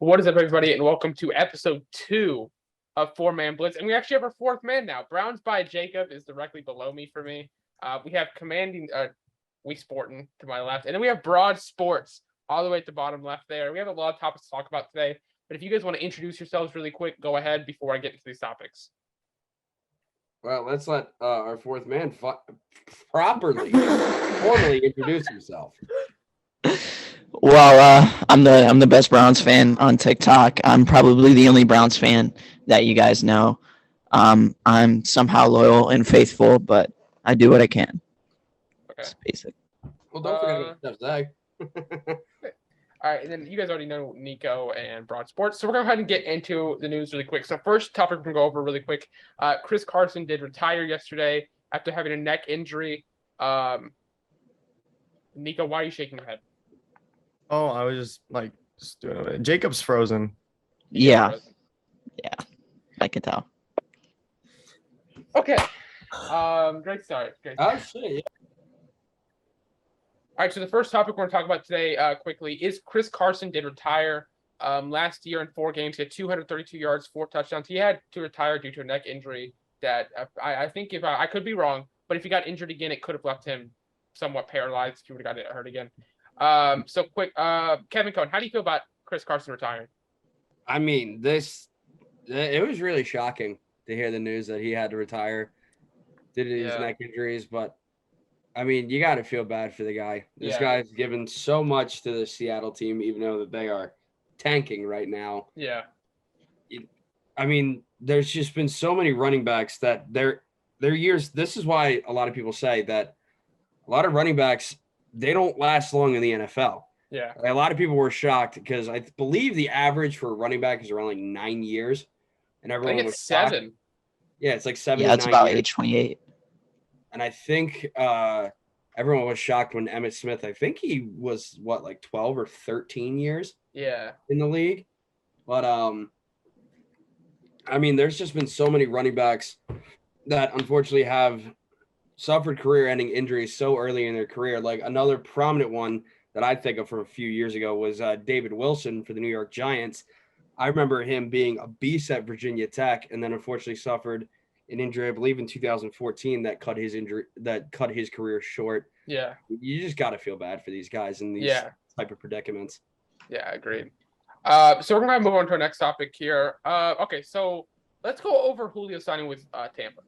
What is up, everybody, and welcome to episode 2 of Four Man Blitz. And we actually have our fourth man now. BrownsByJaykeb is directly below me for me. We have commanding WeSportin to my left, and then we have BroadSports all the way at the bottom left there. We have a lot of topics to talk about today, but if you guys want to introduce yourselves really quick, go ahead before I get into these topics. Well, let's let our fourth man formally introduce himself. Well, I'm the best Browns fan on TikTok. I'm probably the only Browns fan that you guys know. I'm somehow loyal and faithful, but I do what I can. Okay. It's basic. Well, don't forget about Steph Zag. All right, and then you guys already know Nico and BroadSports, so we're going to go ahead and get into the news really quick. So first topic we're going to go over really quick. Chris Carson did retire yesterday after having a neck injury. Nico, why are you shaking your head? Oh, I was just doing it. Jacob's frozen. Yeah, I can tell. Okay. Great start. Oh, shit, yeah. All right, so the first topic we're going to talk about today quickly is Chris Carson did retire. Last year in 4 games, he had 232 yards, 4 touchdowns. He had to retire due to a neck injury that I think if I could be wrong, but if he got injured again, it could have left him somewhat paralyzed if he would have got hurt again. So quick, Kevin Cohn, how do you feel about Chris Carson retiring? I mean, it was really shocking to hear the news that he had to retire due to these neck injuries, but I mean, you got to feel bad for the guy. This guy's given so much to the Seattle team, even though that they are tanking right now. Yeah. I mean, there's just been so many running backs that their years. This is why a lot of people say that a lot of running backs, they don't last long in the NFL. Yeah. A lot of people were shocked because I believe the average for a running back is around like 9 years. And everyone I think was it's 7. shocked. Yeah, it's like 7 Yeah, to it's 9 about years. age 28. And I think everyone was shocked when Emmitt Smith, I think he was like 12 or 13 years in the league. But I mean, there's just been so many running backs that unfortunately have suffered career-ending injuries so early in their career. Like another prominent one that I think of from a few years ago was David Wilson for the New York Giants. I remember him being a beast at Virginia Tech, and then unfortunately suffered an injury, I believe, in 2014 that cut his career short. Yeah, you just got to feel bad for these guys in these type of predicaments. Yeah, agreed. So we're gonna move on to our next topic here. Okay, so let's go over Julio signing with Tampa.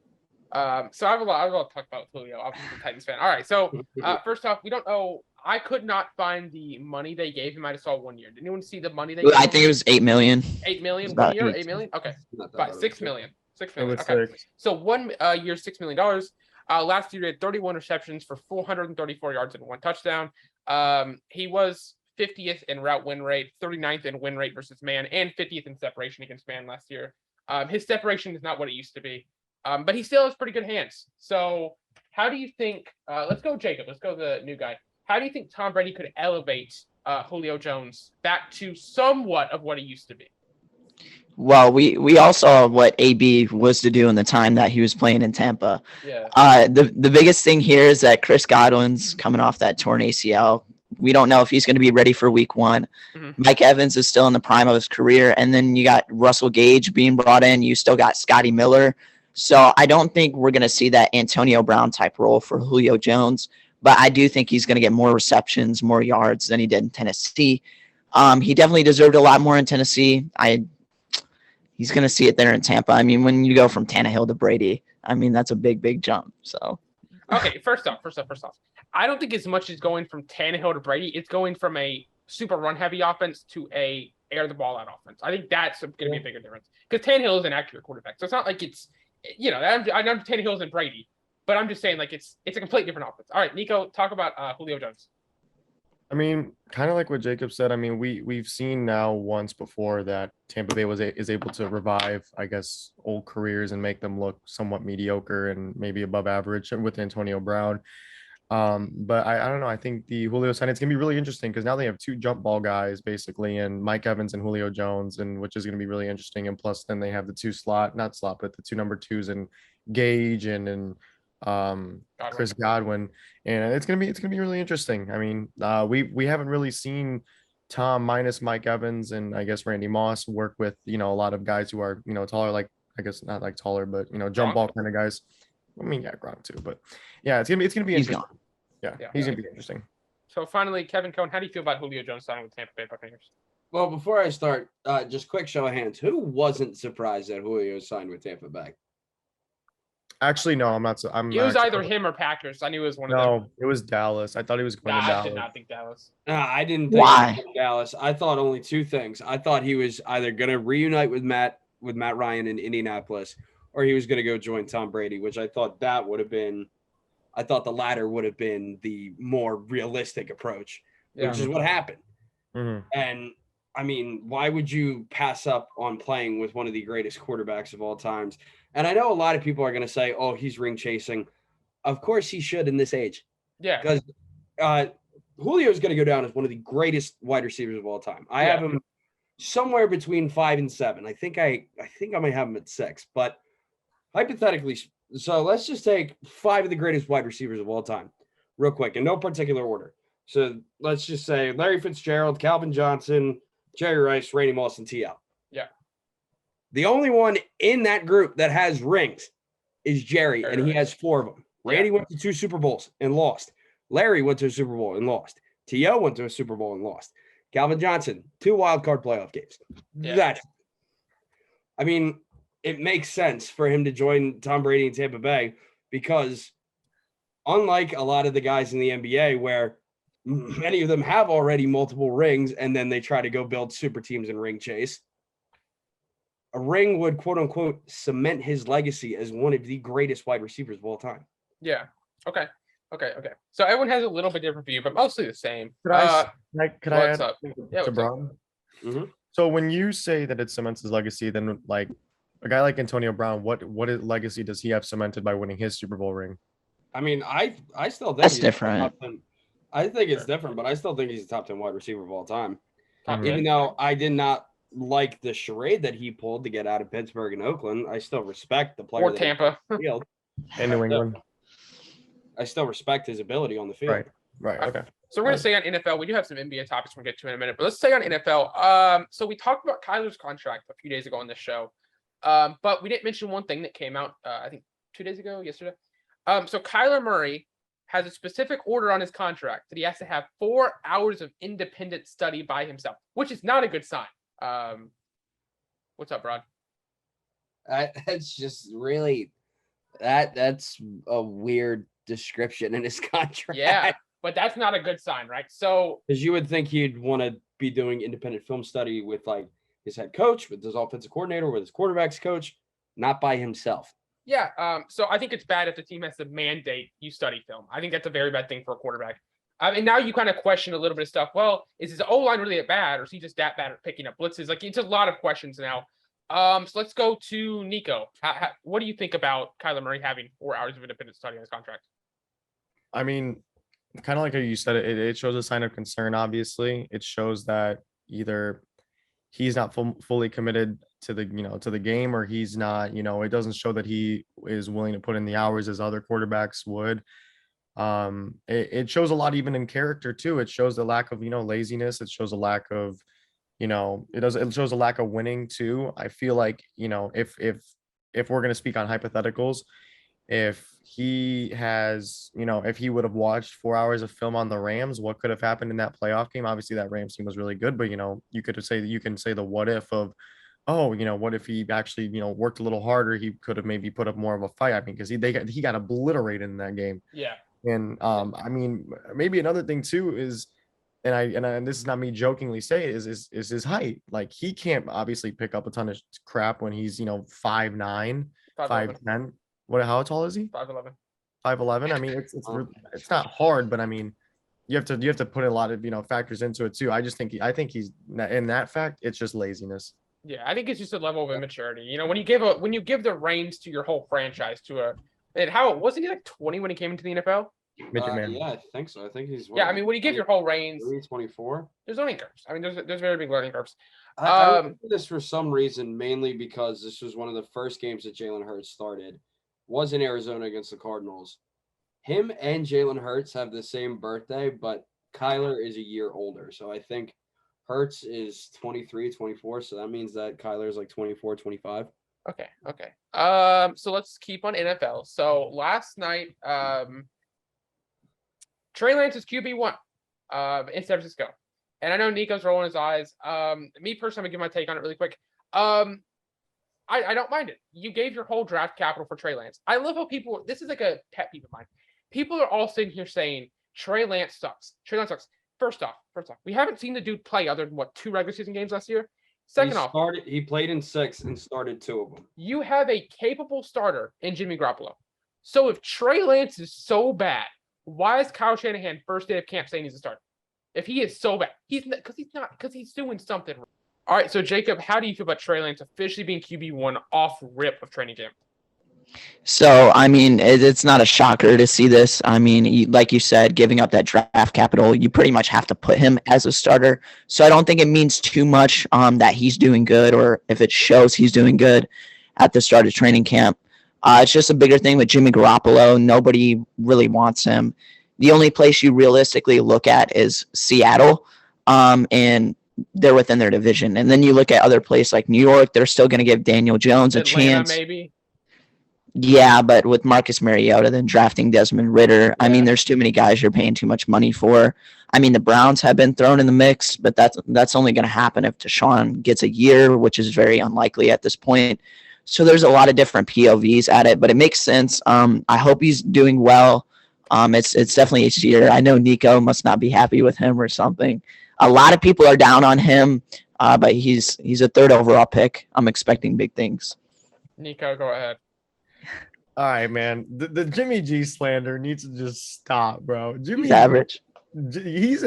So I have a lot to talk about Julio. Obviously, a Titans fan. All right. So first off, we don't know. I could not find the money they gave him. I just saw 1 year. Did anyone see the money they gave him? I think it was $8 million. 8 million 1 year. 8 million. Okay. Fine. 6 million. 6 million. Okay. So 1 year, $6 million. Last year he had 31 receptions for 434 yards and 1 touchdown. He was 50th in route win rate, 39th in win rate versus man, and 50th in separation against man last year. His separation is not what it used to be. But he still has pretty good hands. So how do you think let's go Jacob. Let's go the new guy. How do you think Tom Brady could elevate Julio Jones back to somewhat of what he used to be? Well, we all saw what AB was to do in the time that he was playing in Tampa. Yeah. The biggest thing here is that Chris Godwin's coming off that torn ACL. We don't know if he's going to be ready for week 1. Mm-hmm. Mike Evans is still in the prime of his career. And then you got Russell Gage being brought in. You still got Scotty Miller. So I don't think we're going to see that Antonio Brown type role for Julio Jones, but I do think he's going to get more receptions, more yards than he did in Tennessee. He definitely deserved a lot more in Tennessee. He's going to see it there in Tampa. I mean, when you go from Tannehill to Brady, I mean, that's a big jump. So, okay, first off, I don't think as much as going from Tannehill to Brady, it's going from a super run-heavy offense to a air the ball out offense. I think that's going to be a bigger difference because Tannehill is an accurate quarterback, so it's not like it's. I know Tannehill's and Brady, but I'm just saying like it's a completely different offense. All right, Nico, talk about Julio Jones. I mean, kind of like what Jacob said. I mean, we've seen now once before that Tampa Bay is able to revive, I guess, old careers and make them look somewhat mediocre and maybe above average with Antonio Brown. But I don't know. I think the Julio signing is going to be really interesting because now they have 2 jump ball guys basically, and Mike Evans and Julio Jones, and which is going to be really interesting. And plus, then they have the 2 but the 2 number 2s and Gage and Chris Godwin, and it's gonna be really interesting. I mean, we haven't really seen Tom minus Mike Evans and I guess Randy Moss work with, a lot of guys who are, taller, like I guess not like taller, but jump ball kind of guys. I mean, yeah, Gronk too, but yeah, it's gonna be He's interesting. gone. Yeah, he's gonna be interesting. So finally, Kevin Cohn, how do you feel about Julio Jones signing with Tampa Bay Buccaneers? Well, before I start, just quick show of hands. Who wasn't surprised that Julio signed with Tampa Bay? Actually, no, I'm not. It was either him or Packers. I knew it was one of them. No, it was Dallas. I thought he was going to Dallas. I did not think Dallas. I didn't think Why? he was Dallas. I thought only two things. I thought he was either going to reunite with Matt Ryan in Indianapolis, or he was going to go join Tom Brady, which I thought that would have been. I thought the latter would have been the more realistic approach, which is what happened. Mm-hmm. And I mean, why would you pass up on playing with one of the greatest quarterbacks of all times? And I know a lot of people are going to say, oh, he's ring chasing. Of course he should in this age. Yeah. Because Julio is going to go down as one of the greatest wide receivers of all time. I have him somewhere between 5 and 7. I think I might have him at 6. But hypothetically, so let's just take 5 of the greatest wide receivers of all time real quick in no particular order. So let's just say Larry Fitzgerald, Calvin Johnson, Jerry Rice, Randy Moss, and TL. Yeah. The only one in that group that has rings is Jerry, and he has 4 of them. Randy went to 2 Super Bowls and lost. Larry went to a Super Bowl and lost. T.O. went to a Super Bowl and lost. Calvin Johnson, 2 wild card playoff games. Yeah. I mean, it makes sense for him to join Tom Brady in Tampa Bay because unlike a lot of the guys in the NBA where many of them have already multiple rings and then they try to go build super teams and ring chase, a ring would, quote unquote, cement his legacy as one of the greatest wide receivers of all time. Yeah. Okay. So everyone has a little bit different view, but mostly the same. Could I add up? to Brown? Mm-hmm. So when you say that it cements his legacy, then like a guy like Antonio Brown, what legacy does he have cemented by winning his Super Bowl ring? I mean, I still think that's different. I think it's different, but I still think he's a top 10 wide receiver of all time. Mm-hmm. Even though I did not like the charade that he pulled to get out of Pittsburgh and Oakland, I still respect the player. Or Tampa. Field. And New England. I still respect his ability on the field. Right. Okay. So we're going to stay on NFL. We do have some NBA topics we'll get to in a minute, but let's stay on NFL. So we talked about Kyler's contract a few days ago on this show, but we didn't mention one thing that came out, I think 2 days ago, yesterday. So Kyler Murray has a specific order on his contract that he has to have 4 hours of independent study by himself, which is not a good sign. What's up, Rod? That's just really that's a weird description in his contract. Yeah, but that's not a good sign, right? So because you would think he'd want to be doing independent film study with like his head coach, with his offensive coordinator, with his quarterback's coach, not by himself. Yeah. So I think it's bad if the team has to mandate you study film. I think that's a very bad thing for a quarterback. And now you kind of question a little bit of stuff. Well, is his O-line really that bad, or is he just that bad at picking up blitzes? Like, it's a lot of questions now. So let's go to Nico. What do you think about Kyler Murray having 4 hours of independent study on his contract? I mean, kind of like how you said it shows a sign of concern. Obviously, it shows that either he's not fully committed to the game, or he's not. It doesn't show that he is willing to put in the hours as other quarterbacks would. It shows a lot even in character too. It shows the lack of laziness. It shows a lack of it shows a lack of winning too. I feel like if we're going to speak on hypotheticals, if he has if he would have watched 4 hours of film on the Rams, what could have happened in that playoff game? Obviously that Rams team was really good, but you can say the what if of, what if he actually worked a little harder, he could have maybe put up more of a fight. I mean, because he got obliterated in that game. Yeah. And I mean, maybe another thing too is, and this is not me jokingly saying, is his height. Like, he can't obviously pick up a ton of crap when he's 5'9", 5'10". How tall is he? 5'11". 5'11". I mean, it's not hard, but I mean, you have to put a lot of factors into it too. I think he's in that fact, it's just laziness. Yeah, I think it's just a level of immaturity. When you give the reins to your whole franchise wasn't he like 20 when he came into the NFL? Yeah, I think so. I think he's. Yeah, I mean, when you give your whole reins, 24. There's learning curves. I mean, there's very big learning curves. I remember this for some reason, mainly because this was one of the first games that Jalen Hurts started. Was in Arizona against the Cardinals. Him and Jalen Hurts have the same birthday, but Kyler is a year older. So I think Hurts is 23, 24. So that means that Kyler's like 24, 25. Okay. So let's keep on NFL. So last night, Trey Lance is QB1 in San Francisco. And I know Nico's rolling his eyes. Me personally, I'm gonna give my take on it really quick. I don't mind it. You gave your whole draft capital for Trey Lance. I love how people, this is like a pet peeve of mine. People are all sitting here saying Trey Lance sucks. Trey Lance sucks. First off, we haven't seen the dude play other than 2 regular season games last year. Second off, he played in 6 and started 2 of them. You have a capable starter in Jimmy Garoppolo. So if Trey Lance is so bad, why is Kyle Shanahan first day of camp saying he's a starter? If he is so bad, because he's doing something wrong. All right, so Jacob, how do you feel about Trey Lance officially being QB1 off rip of training camp? So, I mean, it's not a shocker to see this. I mean, like you said, giving up that draft capital, you pretty much have to put him as a starter. So I don't think it means too much that he's doing good, or if it shows he's doing good at the start of training camp. It's just a bigger thing with Jimmy Garoppolo. Nobody really wants him. The only place you realistically look at is Seattle, and they're within their division. And then you look at other places like New York, they're still going to give Daniel Jones a chance. Maybe. Yeah, but with Marcus Mariota, then drafting Desmond Ridder, I mean, there's too many guys you're paying too much money for. I mean, the Browns have been thrown in the mix, but that's only going to happen if Deshaun gets a year, which is very unlikely at this point. So there's a lot of different POVs at it, but it makes sense. I hope he's doing well. It's definitely his year. I know Nico must not be happy with him or something. A lot of people are down on him, but he's a 3rd overall pick. I'm expecting big things. Nico, go ahead. All right, man. The Jimmy G slander needs to just stop, bro. Jimmy's average. He's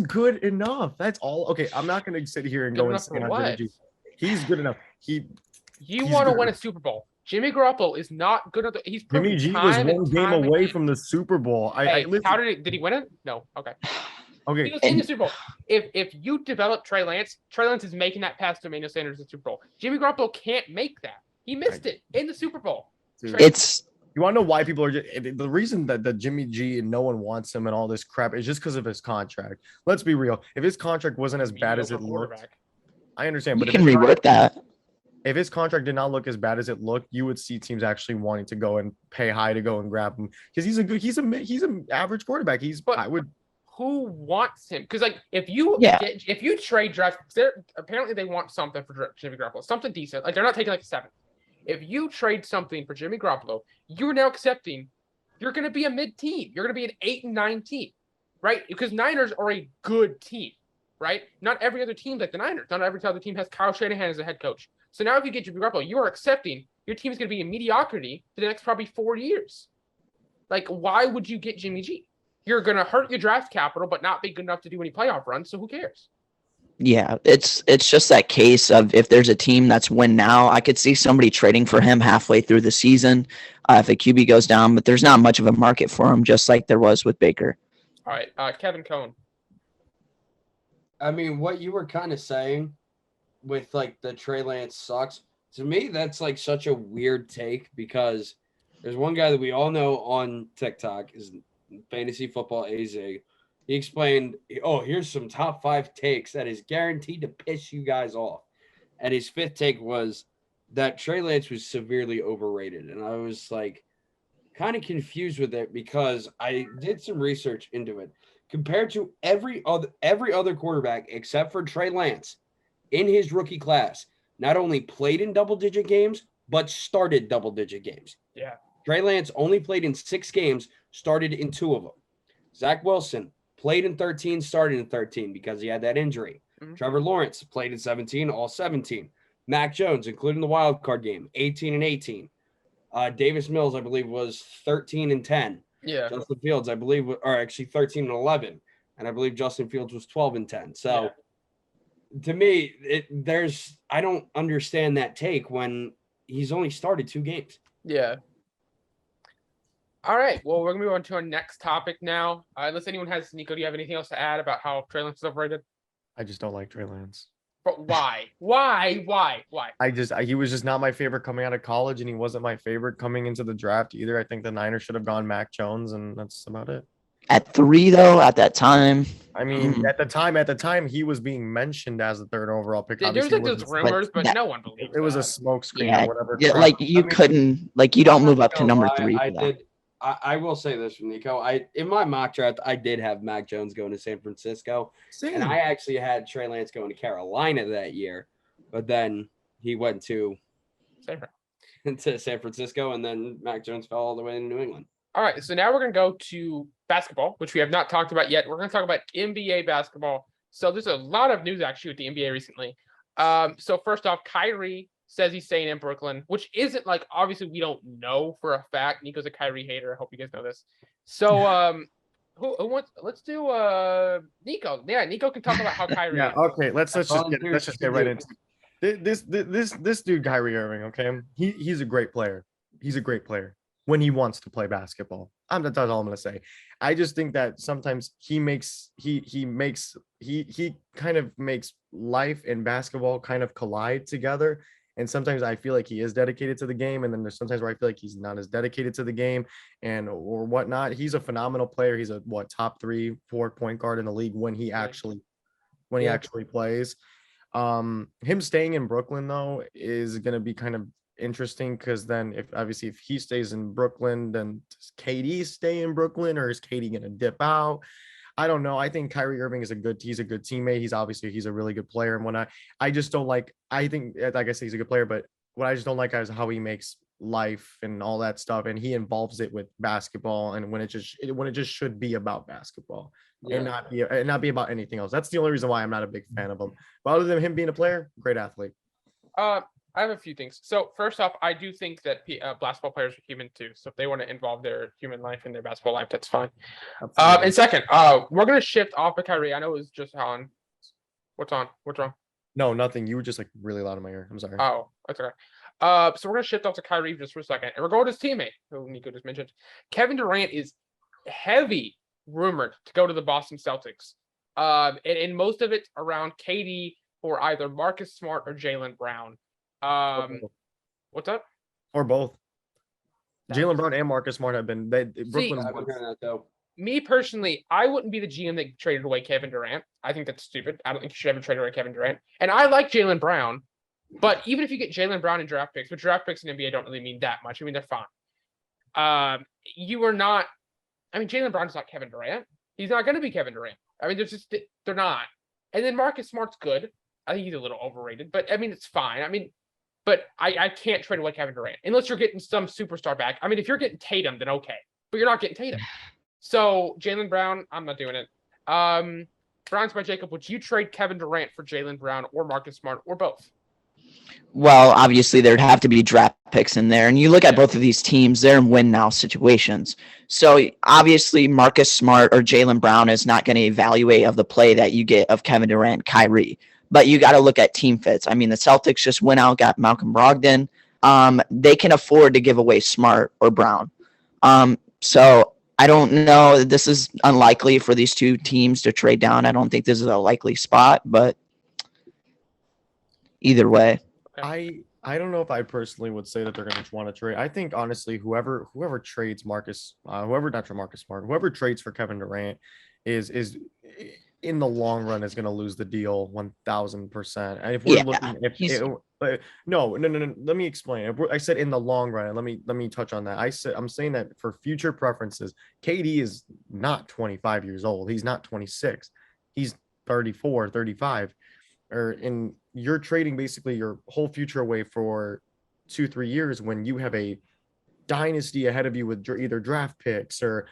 good enough. That's all. Okay, I'm not gonna sit here and go and say on Jimmy G. He's good enough. You want to win a Super Bowl. Jimmy Garoppolo is not good enough. He's Jimmy G was one game away from the Super Bowl. How did he win it? No. Okay. Okay. He was in the Super Bowl. If you develop Trey Lance is making that pass to Emmanuel Sanders in the Super Bowl. Jimmy Garoppolo can't make that. He missed it in the Super Bowl. You want to know why people are the reason that the Jimmy G and no one wants him and all this crap is just because of his contract. Let's be real. If his contract wasn't as bad as it looked, I understand. But you can rework that. If his contract did not look as bad as it looked, you would see teams actually wanting to go and pay high to go and grab him because he's an average quarterback. Who wants him? Because if you trade draft, apparently they want something for Jimmy Garoppolo, something decent. Like they're not taking like a 7. If you trade something for Jimmy Garoppolo, you're now accepting you're going to be a mid-team. You're going to be an 8 and 9 team, right? Because Niners are a good team, right? Not every other team like the Niners. Not every other team has Kyle Shanahan as a head coach. So now if you get Jimmy Garoppolo, you are accepting your team is going to be in mediocrity for the next probably 4 years. Like, why would you get Jimmy G? You're going to hurt your draft capital, but not be good enough to do any playoff runs. So who cares? Yeah, it's just that case of if there's a team that's win now, I could see somebody trading for him halfway through the season if a QB goes down, but there's not much of a market for him, just like there was with Baker. All right, Kevin Cohn. I mean, what you were kind of saying with like the Trey Lance sucks, to me, that's like such a weird take because there's one guy that we all know on TikTok is Fantasy Football AZ. He explained, here's some top 5 takes that is guaranteed to piss you guys off. And his 5th take was that Trey Lance was severely overrated. And I was like kind of confused with it because I did some research into it. Compared to every other quarterback except for Trey Lance in his rookie class, not only played in double-digit games, but started double-digit games. Yeah. Trey Lance only played in 6 games, started in 2 of them. Zach Wilson played in 13, started in 13 because he had that injury. Mm-hmm. Trevor Lawrence played in 17, all 17. Mac Jones, including the wild card game, 18 and 18. Davis Mills, I believe, was 13 and 10. Yeah. Justin Fields, I believe, or actually 13 and 11. And I believe Justin Fields was 12 and 10. So to me, I don't understand that take when he's only started 2 games. Yeah. All right. Well, we're going to move on to our next topic now. Unless anyone has, Nico, do you have anything else to add about how Trey Lance is overrated? I just don't like Trey Lance. But why? Why? He was just not my favorite coming out of college, and he wasn't my favorite coming into the draft either. I think the Niners should have gone Mac Jones, and that's about it. At 3 though, at that time. I mean, at the time, he was being mentioned as the 3rd overall pick. There's like those rumors, but no one believes it was a that. smoke screen Yeah, or whatever. yeah, like you couldn't, like you don't move up to number 3. I will say this from Nico. In my mock draft, I did have Mac Jones going to San Francisco, and I actually had Trey Lance going to Carolina that year, but then he went to San Francisco, and then Mac Jones fell all the way to New England. All right, so now we're going to go to basketball, which we have not talked about yet. We're going to talk about NBA basketball. So there's a lot of news actually with the NBA recently. So first off, Kyrie says he's staying in Brooklyn, which isn't like, obviously we don't know for a fact. Nico's a Kyrie hater. I hope you guys know this. So who wants, let's do Nico. Yeah, Nico can talk about how Kyrie. Yeah, okay, let's just get right into this dude, Kyrie Irving. Okay, he's a gret player. He's a great player when he wants to play basketball. That's all I'm gonna say. I just think that sometimes he kind of makes life and basketball kind of collide together. And sometimes I feel like he is dedicated to the game, and then there's sometimes where I feel like he's not as dedicated to the game or whatnot. He's a phenomenal player. He's a top 3-4 point guard in the league when he actually plays. Him staying in Brooklyn though is going to be kind of interesting, because then if he stays in Brooklyn, then does KD stay in Brooklyn, or is KD going to dip out? I don't know. I think Kyrie Irving he's a good teammate. He's a really good player and whatnot. I just don't like, I think, like I say, he's a good player, but what I just don't like is how he makes life and all that stuff, and he involves it with basketball, and when it just should be about basketball and not be about anything else. That's the only reason why I'm not a big fan of him. But other than him being a player, great athlete. I have a few things. So first off, I do think that basketball players are human too. So if they want to involve their human life in their basketball life, that's fine. And second, we're going to shift off of Kyrie. I know it was just on. What's on? What's wrong? No, nothing. You were just like really loud in my ear. I'm sorry. Oh, that's okay. So we're going to shift off to Kyrie just for a second. And we're going to his teammate, who Nico just mentioned. Kevin Durant is heavy rumored to go to the Boston Celtics. And most of it around KD or either Marcus Smart or Jaylen Brown. What's up? Or both. Jaylen Brown and Marcus Smart have been Brooklyn. Me personally, I wouldn't be the GM that traded away Kevin Durant. I think that's stupid. I don't think you should ever trade away Kevin Durant. And I like Jaylen Brown, but even if you get Jaylen Brown in draft picks, which draft picks in NBA don't really mean that much. I mean, they're fine. You are not. I mean, Jaylen Brown is not Kevin Durant. He's not going to be Kevin Durant. I mean, they're not. And then Marcus Smart's good. I think he's a little overrated, but I mean, it's fine. I mean, but I can't trade away Kevin Durant unless you're getting some superstar back. I mean, if you're getting Tatum, then okay, but you're not getting Tatum. So Jaylen Brown, I'm not doing it. BrownsByJaykeb, would you trade Kevin Durant for Jaylen Brown or Marcus Smart or both? Well, obviously there'd have to be draft picks in there. And you look at both of these teams, they're in win now situations. So obviously Marcus Smart or Jaylen Brown is not going to evaluate of the play that you get of Kevin Durant, Kyrie. But you got to look at team fits. I mean, the Celtics just went out, got Malcolm Brogdon. They can afford to give away Smart or Brown. So I don't know. This is unlikely for these two teams to trade down. I don't think this is a likely spot, but either way. I don't know if I personally would say that they're going to want to trade. I think honestly, whoever trades whoever trades for Kevin Durant is in the long run is going to lose the deal 1,000%. And if we're no, let me explain. I said in the long run, and let me touch on that. I'm saying that for future preferences, KD is not 25 years old. He's not 26. He's 34, 35. You're trading basically your whole future away for 2-3 years when you have a dynasty ahead of you with either draft picks or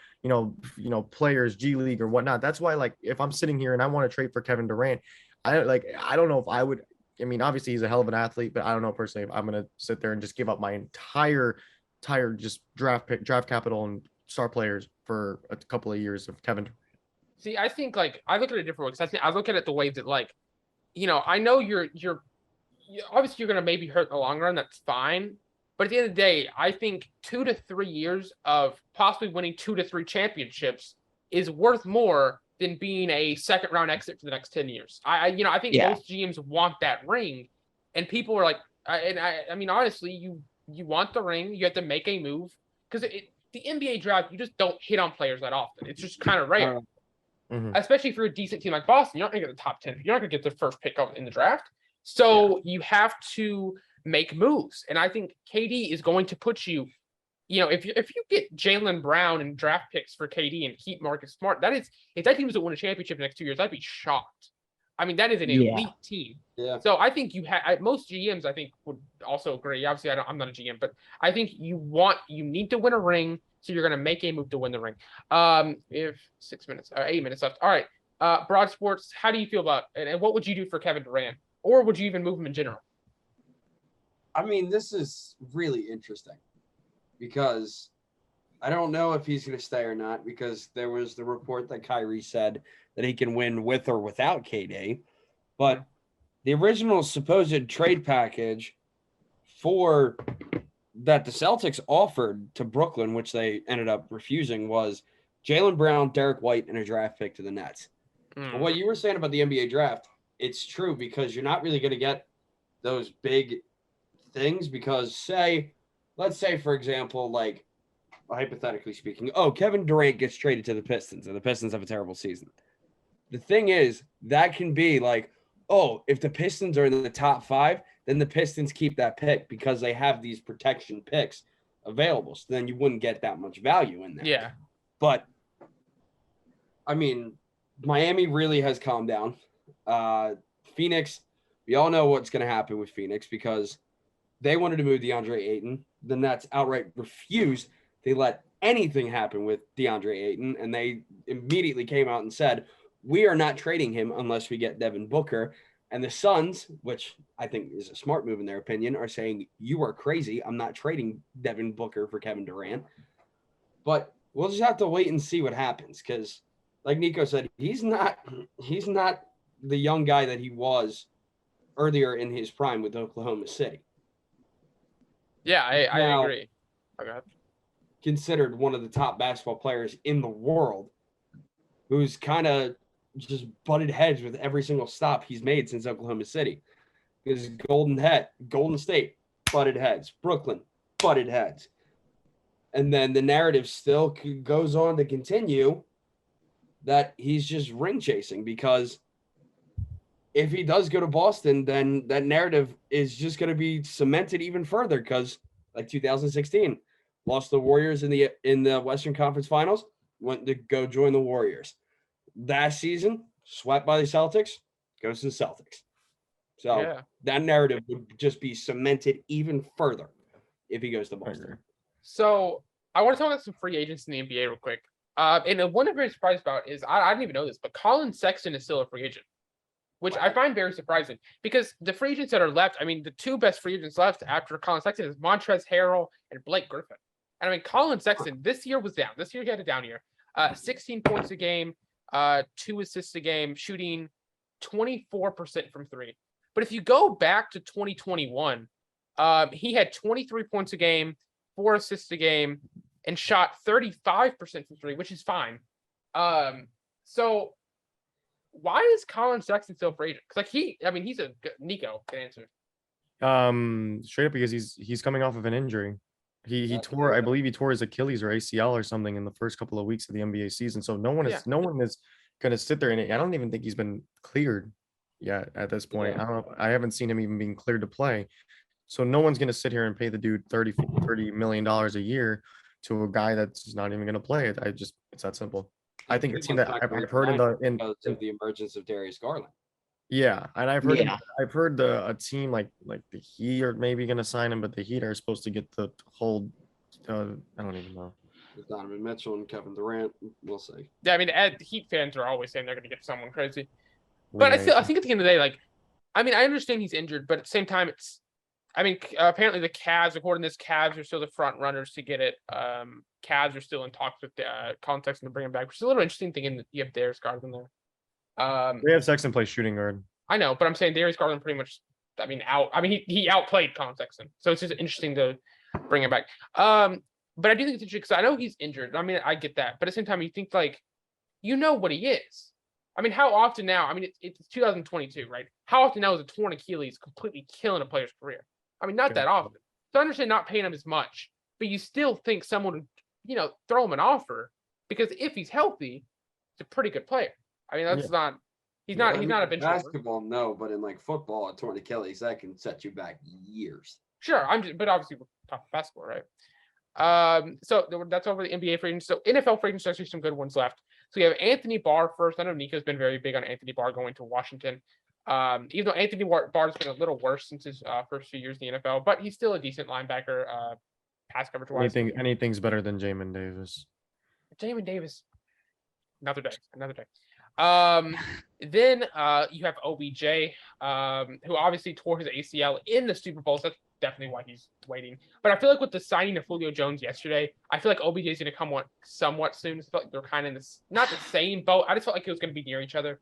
players, G League or whatnot. That's why, like, if I'm sitting here and I want to trade for Kevin Durant, I don't know if I would. I mean, obviously he's a hell of an athlete, but I don't know personally if I'm going to sit there and just give up my entire just draft capital and star players for a couple of years of Kevin Durant. See, I think I look at it a different way, because I look at it the way that I know you're obviously you're going to maybe hurt in the long run. That's fine. But at the end of the day, I think 2 to 3 years of possibly winning 2 to 3 championships is worth more than being a second round exit for the next 10 years. I think most GMs want that ring, and people are like, I mean, honestly, you want the ring, you have to make a move, because the NBA draft, you just don't hit on players that often. It's just kind of rare. Especially for a decent team like Boston. You're not going to get the top 10. You're not going to get the first pick in the draft. So you have to make moves. And I think KD is going to put you, if you get Jaylen Brown and draft picks for KD and keep Marcus Smart, if that team doesn't win a championship in the next 2 years, I'd be shocked. I mean, that is an elite team. Yeah. So I think most GMs, I think, would also agree. Obviously, I'm not a GM, but I think you need to win a ring. So you're going to make a move to win the ring. If 8 minutes left. All right. BroadSports, how do you feel about it? And what would you do for Kevin Durant? Or would you even move him in general? I mean, this is really interesting because I don't know if he's going to stay or not, because there was the report that Kyrie said that he can win with or without KD. But the original supposed trade package for that the Celtics offered to Brooklyn, which they ended up refusing, was Jaylen Brown, Derek White, and a draft pick to the Nets. But what you were saying about the NBA draft, it's true, because you're not really going to get those big things because let's say, for example, like hypothetically speaking, Kevin Durant gets traded to the Pistons and the Pistons have a terrible season. The thing is, that can be like, if the Pistons are in the top 5, then the Pistons keep that pick because they have these protection picks available. So then you wouldn't get that much value in there. Yeah. But, I mean, Miami really has calmed down. Phoenix, we all know what's going to happen with Phoenix because they wanted to move DeAndre Ayton. The Nets outright refused. They let anything happen with DeAndre Ayton, and they immediately came out and said, we are not trading him unless we get Devin Booker. And the Suns, which I think is a smart move in their opinion, are saying, you are crazy. I'm not trading Devin Booker for Kevin Durant. But we'll just have to wait and see what happens because, like Nico said, he's not the young guy that he was earlier in his prime with Oklahoma City. Yeah, I agree. Okay. Considered one of the top basketball players in the world, who's kind of just butted heads with every single stop he's made since Oklahoma City. Because Golden State, butted heads. Brooklyn, butted heads. And then the narrative still goes on to continue that he's just ring chasing, because if he does go to Boston, then that narrative is just going to be cemented even further, because like 2016, lost the Warriors in the Western Conference Finals, went to go join the Warriors. That season, swept by the Celtics, goes to the Celtics. So that narrative would just be cemented even further if he goes to Boston. So I want to talk about some free agents in the NBA real quick. And one I'm very surprised about is, I didn't even know this, but Colin Sexton is still a free agent, which I find very surprising, because the free agents that are left, I mean, the two best free agents left after Colin Sexton is Montrezl Harrell and Blake Griffin. And I mean, Colin Sexton this year was down. This year he had a down year. 16 points a game, 2 assists a game, shooting 24% from 3. But if you go back to 2021, he had 23 points a game, 4 assists a game, and shot 35% from 3, which is fine. So why is Colin Sexton still free agent? Because he's a good, Nico can answer. Straight up, because he's coming off of an injury. He tore, I believe he tore his Achilles or ACL or something in the first couple of weeks of the NBA season. So no one is going to sit there, and I don't even think he's been cleared yet at this point. I haven't seen him even being cleared to play. So no one's going to sit here and pay the dude $30 million a year to a guy that's not even going to play. It's that simple. I think a team that I've heard because of the emergence of Darius Garland. Yeah, and I've heard a team like the Heat are maybe going to sign him, but the Heat are supposed to get the whole. I don't even know. Donovan Mitchell and Kevin Durant. We'll see. Yeah, I mean, Heat fans are always saying they're going to get someone crazy, but I think at the end of the day, I understand he's injured, but at the same time, apparently the Cavs, according to this, Cavs are still the front runners to get it. Cavs are still in talks with Colin Sexton to bring him back, which is a little interesting thing. You have Darius Garland there. They have Sexton play shooting guard. I know, but I'm saying Darius Garland pretty much, he outplayed Colin Sexton. So it's just interesting to bring him back. But I do think it's interesting because I know he's injured. I get that. But at the same time, you think what he is. How often now, it's 2022, right? How often now is a torn Achilles completely killing a player's career? Not that often. So I understand not paying him as much, but you still think someone throw him an offer, because if he's healthy, he's a pretty good player. I mean, that's not. He's not a bench warmer. Basketball, no, but in like football, a torn Achilles that can set you back years. Sure, but obviously we're talking basketball, right? So that's over the NBA free agents. So NFL free agents, actually some good ones left. So we have Anthony Barr first. I know Nico's been very big on Anthony Barr going to Washington. Even though Anthony Barr's been a little worse since his first few years in the NFL, but he's still a decent linebacker, pass coverage wise. Anything's better than Jamin Davis. Jamin Davis, another day. Then you have OBJ, who obviously tore his ACL in the Super Bowl. So that's definitely why he's waiting. But I feel like with the signing of Julio Jones yesterday, I feel like OBJ is going to come somewhat soon. I feel like they're kind of in this, not the same boat. I just felt like it was going to be near each other.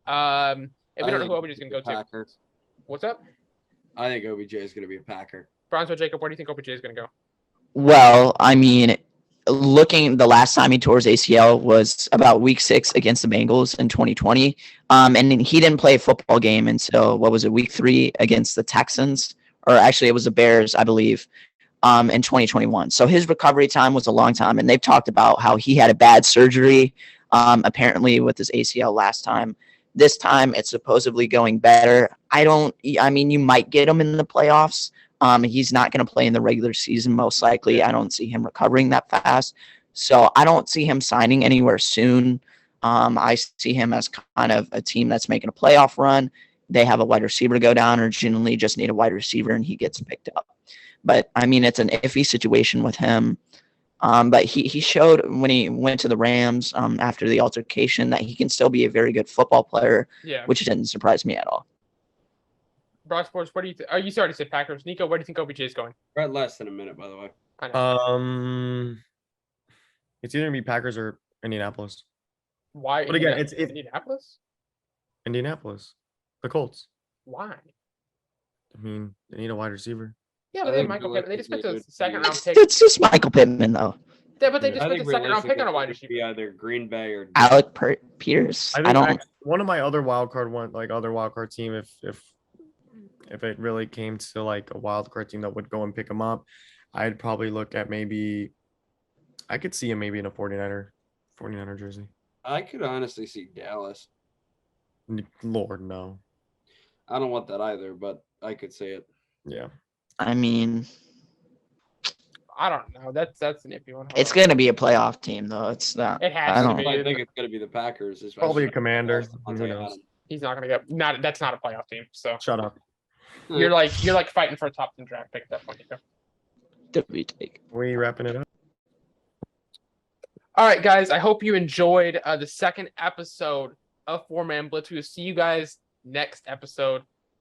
And we don't know who OBJ is going to go to. What's up? I think OBJ is going to be a Packer. BrownsByJaykeb, where do you think OBJ is going to go? Well, I mean, looking, the last time he tore his ACL was about week 6 against the Bengals in 2020. And he didn't play a football game until, week 3 against the Texans, or actually it was the Bears, I believe, in 2021. So his recovery time was a long time. And they've talked about how he had a bad surgery, apparently with his ACL last time. This time it's supposedly going better. I mean, you might get him in the playoffs. He's not going to play in the regular season, most likely. I don't see him recovering that fast. So I don't see him signing anywhere soon. I see him as kind of a team that's making a playoff run. They have a wide receiver to go down, or generally just need a wide receiver and he gets picked up. But I mean, it's an iffy situation with him. But he showed when he went to the Rams after the altercation that he can still be a very good football player, which didn't surprise me at all. BroadSports, what do you think? Oh, you already said Packers. Nico, where do you think OBJ is going? We're at less than a minute, by the way. I know. It's either gonna be Packers or Indianapolis. Why? But again, it's Indianapolis. Indianapolis, the Colts. Why? I mean, they need a wide receiver. Yeah, but they have Michael Pittman. They just picked a second-round pick. It's just Michael Pittman, though. Yeah, but they just picked a second-round pick on a wide receiver. Be either Green Bay or Alec Pierce. I don't. One of my other wild card team, if it really came to like a wild card team that would go and pick him up, I'd probably look at I could see him maybe in a 49er jersey. I could honestly see Dallas. Lord, no. I don't want that either, but I could see it. Yeah. I mean, I don't know. That's an iffy one. It's going to be a playoff team, though. It's not. It has to be. I think it's going to be the Packers. Probably a Commander. Who knows? He's not going to get. That's not a playoff team. So shut up. You're like fighting for a top 10 draft pick at that point. We wrapping it up. All right, guys. I hope you enjoyed the second episode of 4-Man Blitz. We will see you guys next episode.